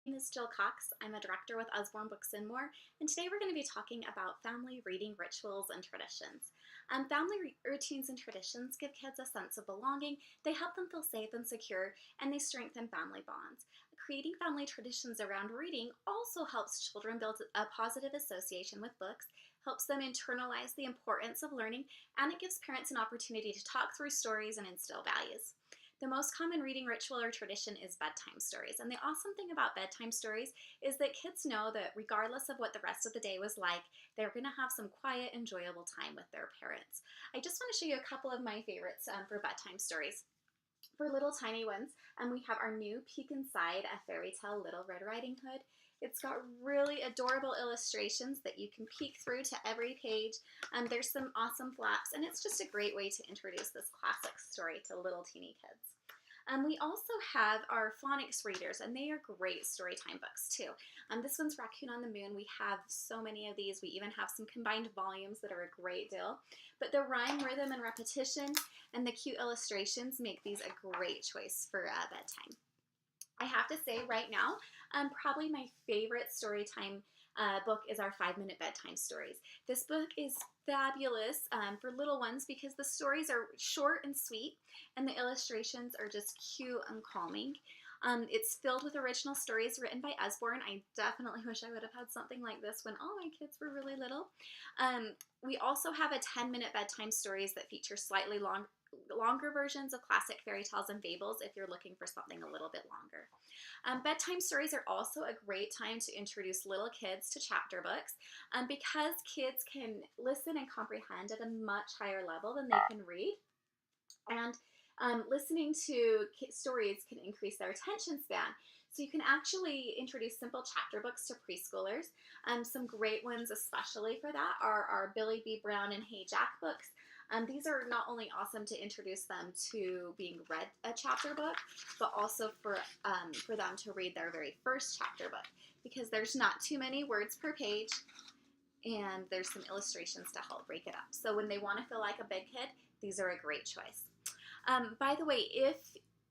My name is Jill Cox. I'm a director with Usborne Books and More, and today we're going to be talking about family reading rituals and traditions. Routines and traditions give kids a sense of belonging, they help them feel safe and secure, and they strengthen family bonds. Creating family traditions around reading also helps children build a positive association with books, helps them internalize the importance of learning, and it gives parents an opportunity to talk through stories and instill values. The most common reading ritual or tradition is bedtime stories. And the awesome thing about bedtime stories is that kids know that regardless of what the rest of the day was like, they're going to have some quiet, enjoyable time with their parents. I just want to show you a couple of my favorites for bedtime stories. For little tiny ones, we have our new Peek Inside a Fairy Tale Little Red Riding Hood. It's got really adorable illustrations that you can peek through to every page. There's some awesome flaps, and it's just a great way to introduce this classic story to little teeny kids. We also have our phonics readers, and they are great storytime books too. This one's Raccoon on the Moon. We have so many of these. We even have some combined volumes that are a great deal. But the rhyme, rhythm, and repetition and the cute illustrations make these a great choice for bedtime. I have to say right now, probably my favorite storytime book is our 5-Minute Bedtime Stories. This book is fabulous for little ones because the stories are short and sweet and the illustrations are just cute and calming. It's filled with original stories written by Usborne. I definitely wish I would have had something like this when all my kids were really little. We also have a 10-minute bedtime stories that feature slightly longer versions of classic fairy tales and fables if you're looking for something a little bit longer. Bedtime stories are also a great time to introduce little kids to chapter books because kids can listen and comprehend at a much higher level than they can read. And listening to stories can increase their attention span. So you can actually introduce simple chapter books to preschoolers. Some great ones especially for that are our Billy B. Brown and Hey Jack books. These are not only awesome to introduce them to being read a chapter book, but also for them to read their very first chapter book because there's not too many words per page and there's some illustrations to help break it up. So when they want to feel like a big kid, these are a great choice. By the way, if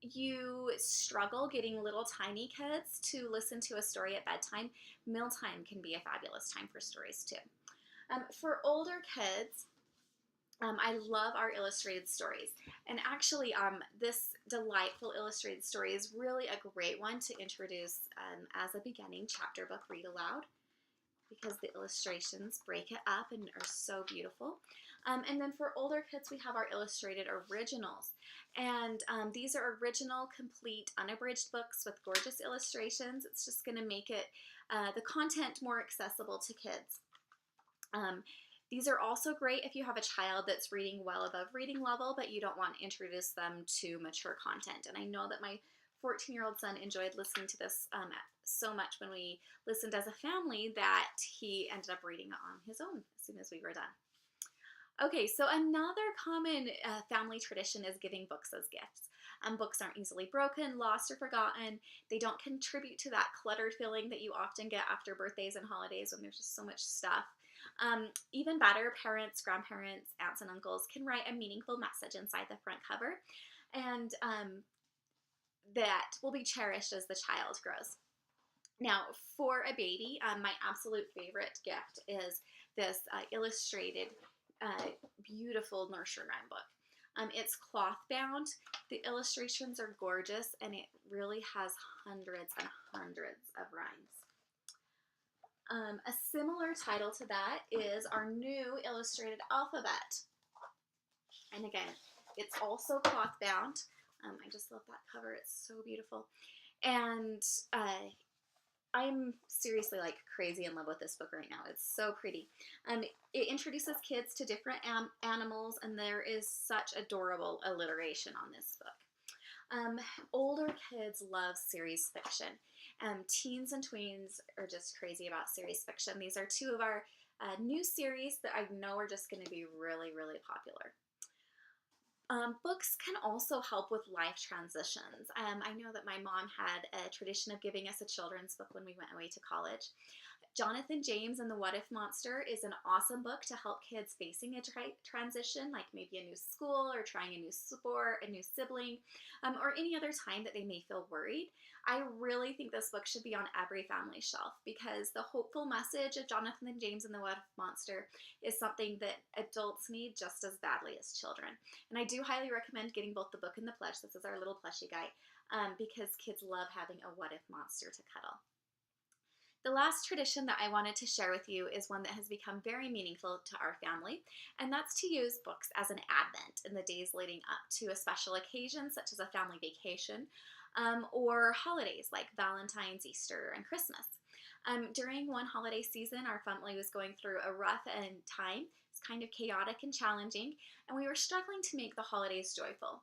you struggle getting little tiny kids to listen to a story at bedtime, mealtime can be a fabulous time for stories too. For older kids, I love our illustrated stories. And actually, this delightful illustrated story is really a great one to introduce as a beginning chapter book read aloud because the illustrations break it up and are so beautiful. And then for older kids, we have our illustrated originals. And these are original, complete, unabridged books with gorgeous illustrations. It's just going to make it the content more accessible to kids. These are also great if you have a child that's reading well above reading level, but you don't want to introduce them to mature content. And I know that my 14-year-old son enjoyed listening to this so much when we listened as a family that he ended up reading it on his own as soon as we were done. Okay, so another common family tradition is giving books as gifts. Books aren't easily broken, lost, or forgotten. They don't contribute to that cluttered feeling that you often get after birthdays and holidays when there's just so much stuff. Even better, parents, grandparents, aunts, and uncles can write a meaningful message inside the front cover, and that will be cherished as the child grows. Now, for a baby, my absolute favorite gift is this illustrated, beautiful nursery rhyme book. It's cloth bound. The illustrations are gorgeous, and it really has hundreds and hundreds of rhymes. A similar title to that is our new illustrated alphabet. And again, it's also cloth bound. I just love that cover. It's so beautiful. And I'm seriously like crazy in love with this book right now. It's so pretty. It introduces kids to different animals, and there is such adorable alliteration on this book. Older kids love series fiction. Teens and tweens are just crazy about series fiction. These are two of our new series that I know are just going to be really, really popular. Books can also help with life transitions. I know that my mom had a tradition of giving us a children's book when we went away to college. Jonathan James and the What If Monster is an awesome book to help kids facing a transition, like maybe a new school or trying a new sport, a new sibling, or any other time that they may feel worried. I really think this book should be on every family shelf because the hopeful message of Jonathan James and the What If Monster is something that adults need just as badly as children. And I do highly recommend getting both the book and the plush. This is our little plushie guy, because kids love having a what if monster to cuddle. The last tradition that I wanted to share with you is one that has become very meaningful to our family, and that's to use books as an advent in the days leading up to a special occasion, such as a family vacation, or holidays like Valentine's, Easter, and Christmas. During one holiday season, our family was going through a rough time. It's kind of chaotic and challenging, and we were struggling to make the holidays joyful.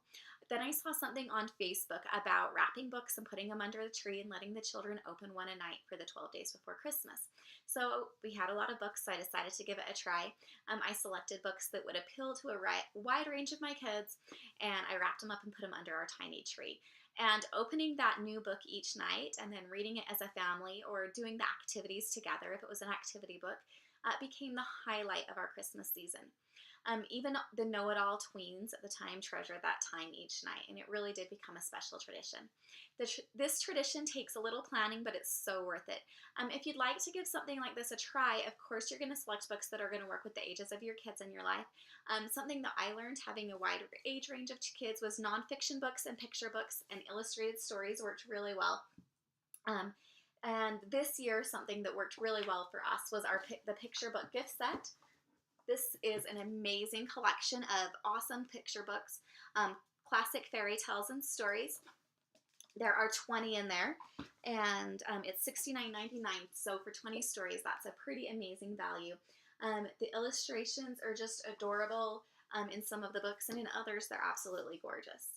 Then I saw something on Facebook about wrapping books and putting them under the tree and letting the children open one a night for the 12 days before Christmas. So we had a lot of books, so I decided to give it a try. I selected books that would appeal to a wide range of my kids, and I wrapped them up and put them under our tiny tree. And opening that new book each night and then reading it as a family or doing the activities together, if it was an activity book, became the highlight of our Christmas season. Even the know-it-all tweens at the time treasured that time each night, and it really did become a special tradition. This tradition takes a little planning, but it's so worth it. If you'd like to give something like this a try, of course you're going to select books that are going to work with the ages of your kids in your life. Something that I learned having a wide age range of kids was nonfiction books and picture books and illustrated stories worked really well. And this year, something that worked really well for us was the picture book gift set. This is an amazing collection of awesome picture books, classic fairy tales and stories. There are 20 in there, and it's $69.99, so for 20 stories, that's a pretty amazing value. The illustrations are just adorable in some of the books, and in others, they're absolutely gorgeous.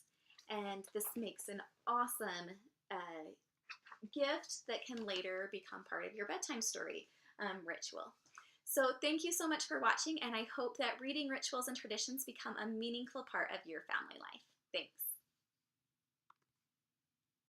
And this makes an awesome gift that can later become part of your bedtime story ritual. So thank you so much for watching, and I hope that reading rituals and traditions become a meaningful part of your family life. Thanks.